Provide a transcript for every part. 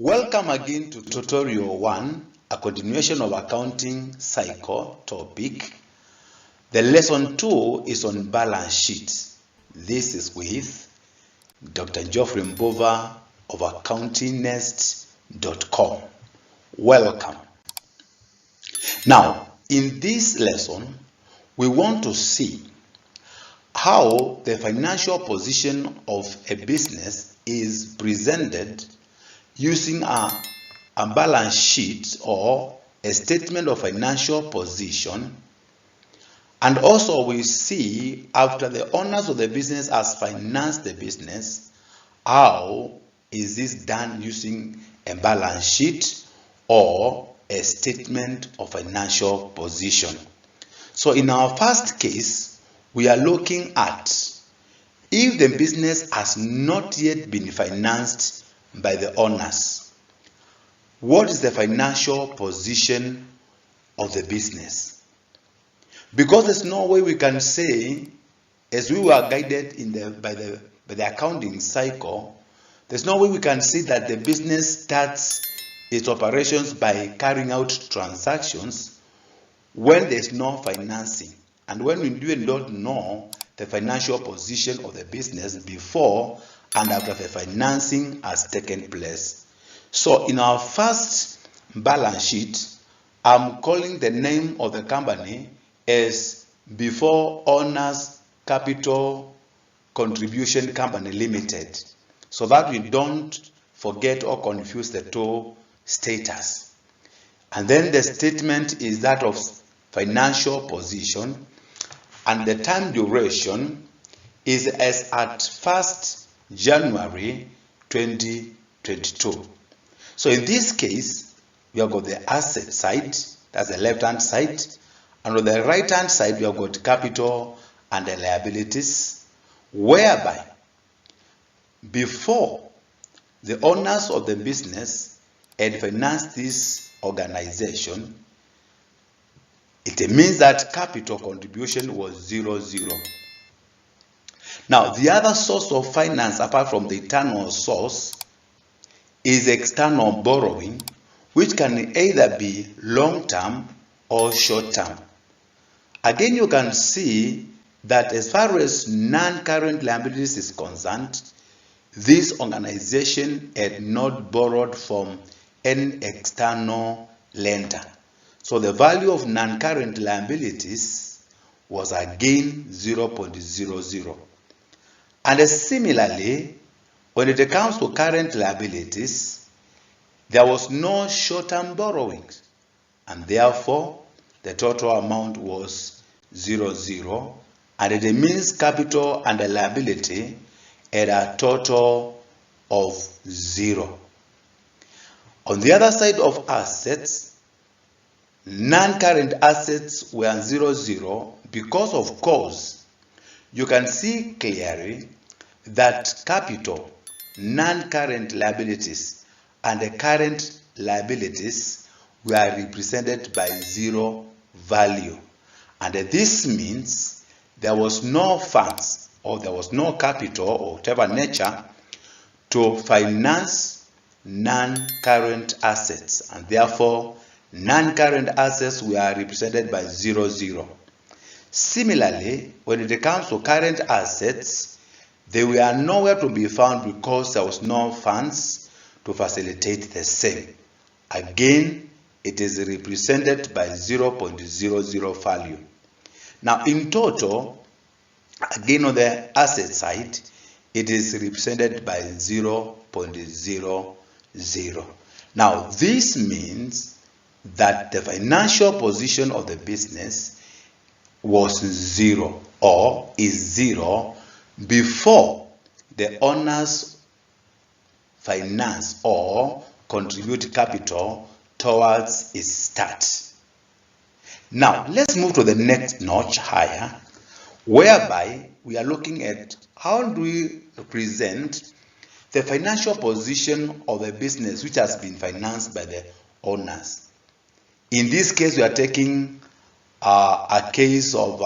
Welcome again to tutorial 1, a continuation of accounting cycle topic. The lesson 2 is on balance sheet. This is with Dr. Geoffrey Mbova of accountingnest.com. Welcome. Now, in this lesson, we want to see how the financial position of a business is presented using a balance sheet or a statement of financial position. And also we see, after the owners of the business has financed the business, how is this done using a balance sheet or a statement of financial position. So in our first case, we are looking at if the business has not yet been financed by the owners. What is the financial position of the business? Because there's no way we can say, as we were guided by the accounting cycle, there's no way we can say that the business starts its operations by carrying out transactions when there's no financing, and when we don't know the financial position of the business before and after the financing has taken place. So in our first balance sheet, I'm calling the name of the company as Before Owners Capital Contribution Company Limited, so that we don't forget or confuse the two status. And then the statement is that of financial position, and the time duration is as at 1st January 2022. So in this case, we have got the asset side, that's the left-hand side, and on the right-hand side, we have got capital and the liabilities, whereby before the owners of the business had financed this organization, it means that capital contribution was 0. Now, the other source of finance apart from the internal source is external borrowing, which can either be long-term or short-term. Again, you can see that as far as non-current liabilities is concerned, this organization had not borrowed from any external lender. So the value of non-current liabilities was again 0.00. And similarly, when it comes to current liabilities, there was no short-term borrowings, and therefore the total amount was 0, and it means capital and the liability at a total of 0. On the other side of assets, non-current assets were 0 because, of course, you can see clearly that capital, non-current liabilities, and the current liabilities were represented by 0 value. And this means there was no funds, or there was no capital, or whatever nature, to finance non-current assets, and therefore non-current assets were represented by 0. Similarly, when it comes to current assets, they were nowhere to be found because there was no funds to facilitate the same. Again, it is represented by 0.00 value. Now, in total, again on the asset side, it is represented by 0.00. Now, this means that the financial position of the business was 0 or is 0 before the owners finance or contribute capital towards its start. Now, let's move to the next notch higher, whereby we are looking at how do we present the financial position of a business which has been financed by the owners. In this case, we are taking a case of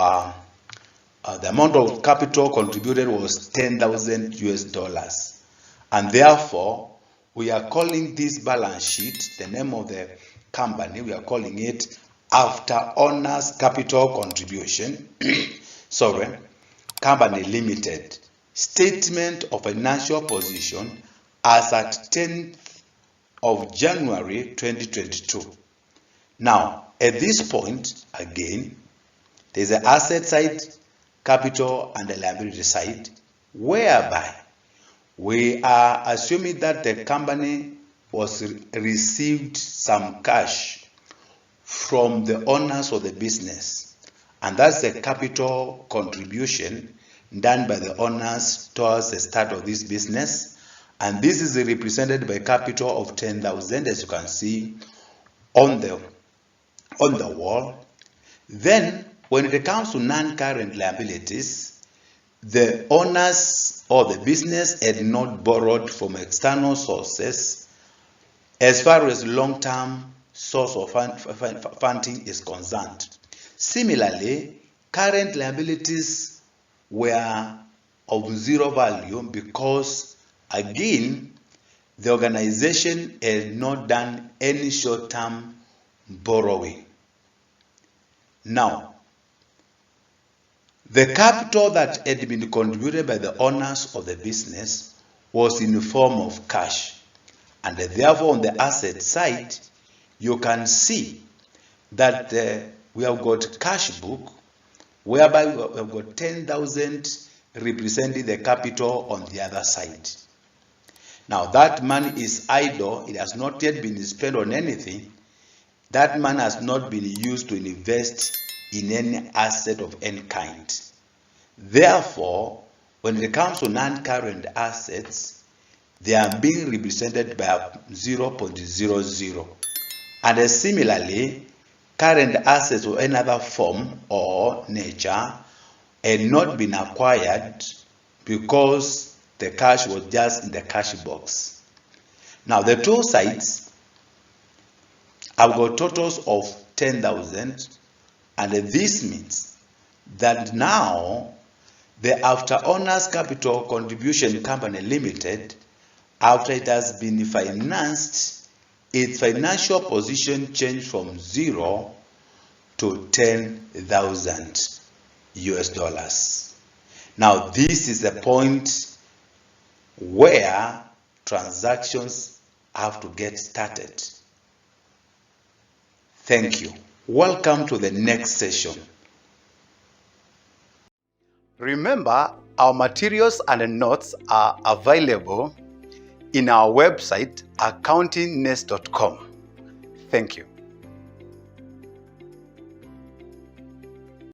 the amount of capital contributed was $10,000 US, and therefore we are calling this balance sheet, the name of the company, we are calling it After Owners Capital Contribution, sorry, Company Limited, Statement of Financial Position as at 10th of January 2022. Now, at this point, again, there's an asset side, capital, and a liability side, whereby we are assuming that the company received some cash from the owners of the business, and that's the capital contribution done by the owners towards the start of this business, and this is represented by capital of 10,000, as you can see on the wall. Then when it comes to non-current liabilities, the owners or the business had not borrowed from external sources as far as long-term source of funding is concerned. Similarly, current liabilities were of zero value because, again, the organization had not done any short-term borrowing. Now, the capital that had been contributed by the owners of the business was in the form of cash, and therefore on the asset side, you can see that we have got cash book, whereby we have got 10,000 representing the capital on the other side. Now that money is idle, it has not yet been spent on anything. That money has not been used to invest in any asset of any kind. Therefore, when it comes to non-current assets, they are being represented by 0.00. And similarly, current assets of another form or nature had not been acquired because the cash was just in the cash box. Now the two sides have got totals of 10,000, and this means that now the After Owners Capital Contribution Company Limited, after it has been financed, its financial position changed from 0 to 10,000 US dollars. Now this is the point where transactions have to get started. Thank you. Welcome to the next session. Remember, our materials and notes are available in our website accountingnest.com. Thank you.